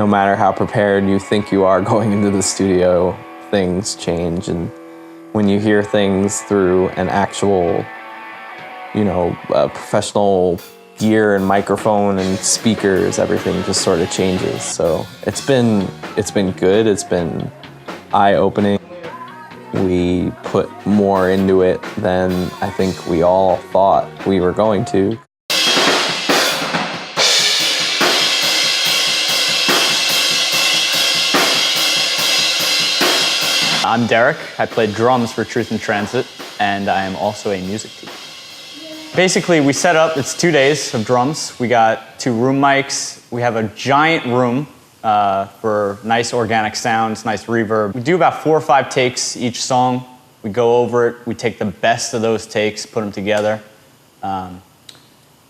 no matter how prepared you think you are going into the studio, things change. And when you hear things through an actual, professional gear and microphone and speakers, everything just sort of changes. So it's been good. It's been eye-opening. We put more into it than I think we all thought we were going to. I'm Derek. I play drums for Truth in Transit, and I am also a music teacher. Basically, we set up, it's 2 days of drums. We got 2 room mics. We have a giant room for nice organic sounds, nice reverb. We do about 4 or 5 takes each song. We go over it. We take the best of those takes, put them together.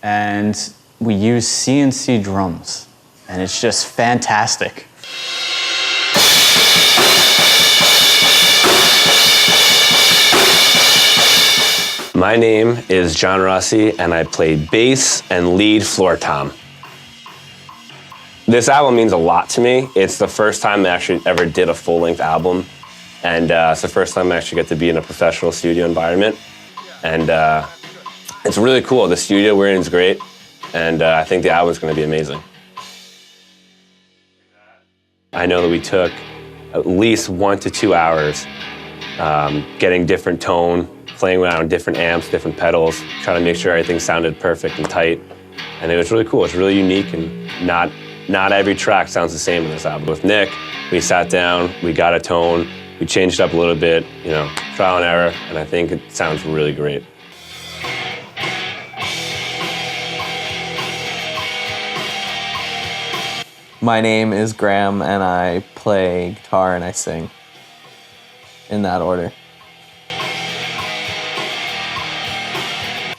And we use CNC drums, and it's just fantastic. My name is John Rossi, and I play bass and lead floor tom. This album means a lot to me. It's the first time I actually ever did a full-length album, and it's the first time I actually get to be in a professional studio environment. And it's really cool. The studio we're in is great, and I think the album's going to be amazing. I know that we took at least 1 to 2 hours getting different tone, playing around with different amps, different pedals, trying to make sure everything sounded perfect and tight. And it was really cool. It's really unique, and not every track sounds the same in this album. With Nick, we sat down, we got a tone, we changed it up a little bit, trial and error, and I think it sounds really great. My name is Graham, and I play guitar and I sing, in that order.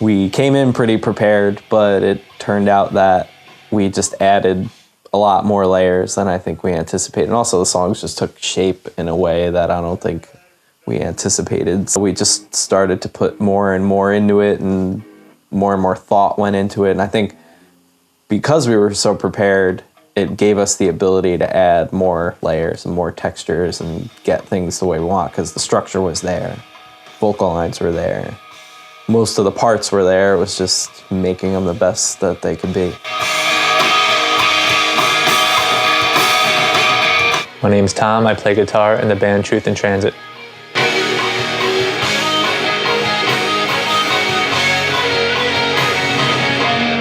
We came in pretty prepared, but it turned out that we just added a lot more layers than I think we anticipated. And also the songs just took shape in a way that I don't think we anticipated. So we just started to put more and more into it, and more thought went into it. And I think because we were so prepared, it gave us the ability to add more layers and more textures and get things the way we want, because the structure was there. Vocal lines were there. Most of the parts were there. It was just making them the best that they could be. My name's Tom. I play guitar in the band Truth in Transit.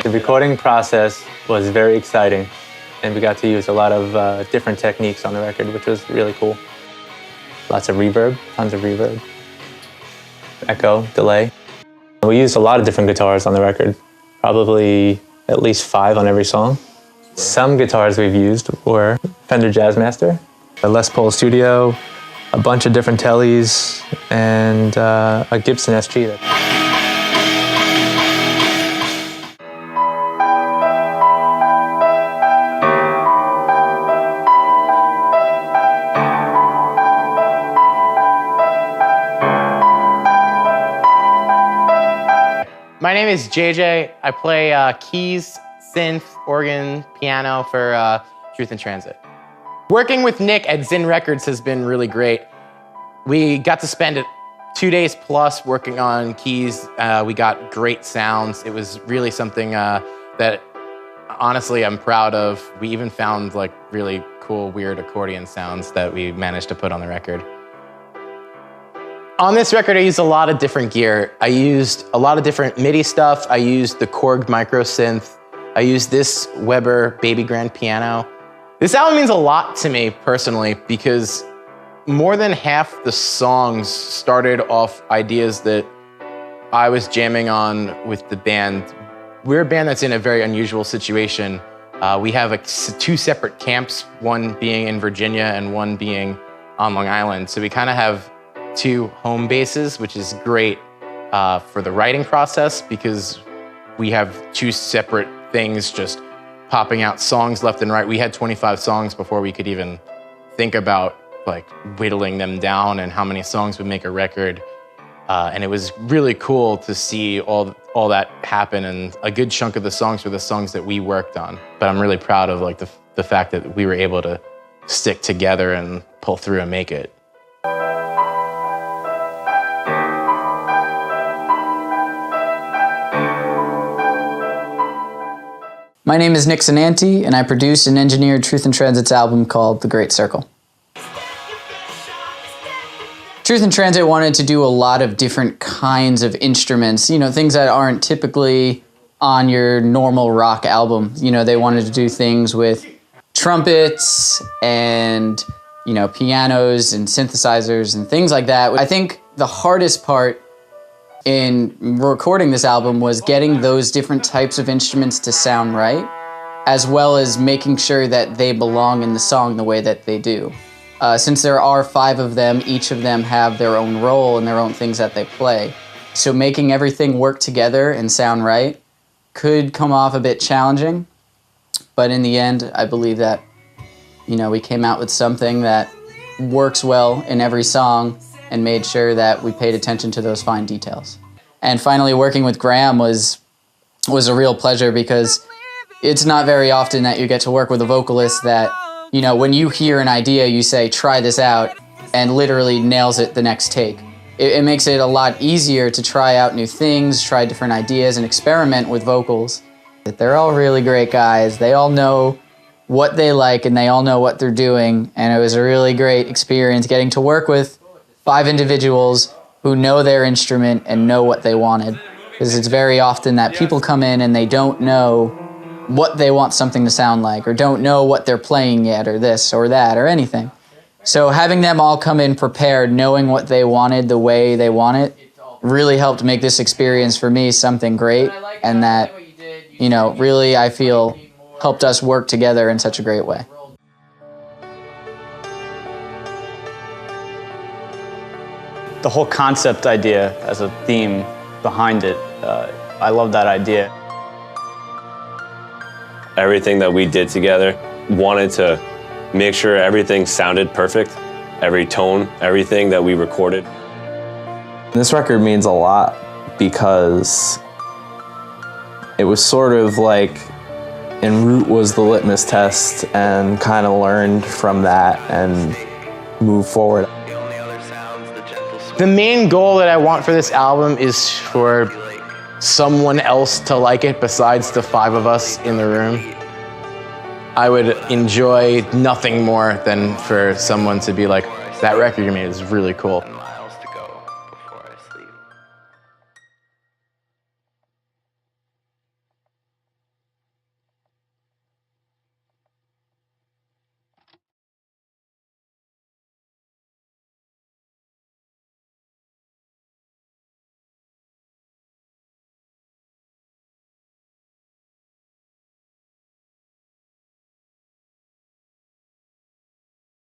The recording process was very exciting, and we got to use a lot of different techniques on the record, which was really cool. Lots of reverb, tons of reverb, echo, delay. We used a lot of different guitars on the record, probably at least 5 on every song. Some guitars we've used were Fender Jazzmaster, a Les Paul Studio, a bunch of different Tellys, and a Gibson SG. My name is JJ. I play keys, synth, organ, piano for Truth in Transit. Working with Nick at Zinn Records has been really great. We got to spend 2 days plus working on keys. We got great sounds. It was really something that honestly I'm proud of. We even found like really cool, weird accordion sounds that we managed to put on the record. On this record, I used a lot of different gear. I used a lot of different MIDI stuff. I used the Korg micro synth. I used this Weber baby grand piano. This album means a lot to me personally, because more than half the songs started off ideas that I was jamming on with the band. We're a band that's in a very unusual situation. We have 2 separate camps, one being in Virginia and one being on Long Island. So we kind of have 2 home bases, which is great for the writing process, because we have 2 separate things just popping out songs left and right. We had 25 songs before we could even think about like whittling them down and how many songs would make a record. And it was really cool to see all that happen, and a good chunk of the songs were the songs that we worked on. But I'm really proud of like the fact that we were able to stick together and pull through and make it. My name is Nick Sananti, and I produced and engineered Truth in Transit's album called The Great Circle. Truth in Transit wanted to do a lot of different kinds of instruments, you know, things that aren't typically on your normal rock album. You know, they wanted to do things with trumpets and, you know, pianos and synthesizers and things like that. I think the hardest part in recording this album was getting those different types of instruments to sound right, as well as making sure that they belong in the song the way that they do. Since there are 5 of them, each of them have their own role and their own things that they play. So making everything work together and sound right could come off a bit challenging, but in the end, I believe that, you know, we came out with something that works well in every song and made sure that we paid attention to those fine details. And finally, working with Graham was a real pleasure, because it's not very often that you get to work with a vocalist that, you know, when you hear an idea, you say, try this out, and literally nails it the next take. It makes it a lot easier to try out new things, try different ideas, and experiment with vocals. They're all really great guys. They all know what they like, and they all know what they're doing, and it was a really great experience getting to work with 5 individuals who know their instrument and know what they wanted. Because it's very often that people come in and they don't know what they want something to sound like, or don't know what they're playing yet, or this or that or anything. So having them all come in prepared, knowing what they wanted the way they want it, really helped make this experience for me something great, and that, you know, really I feel helped us work together in such a great way. The whole concept idea as a theme behind it, I love that idea. Everything that we did together, wanted to make sure everything sounded perfect, every tone, everything that we recorded. This record means a lot because it was sort of like En Route was the litmus test, and kind of learned from that and moved forward. The main goal that I want for this album is for someone else to like it besides the 5 of us in the room. I would enjoy nothing more than for someone to be like, that record you made is really cool.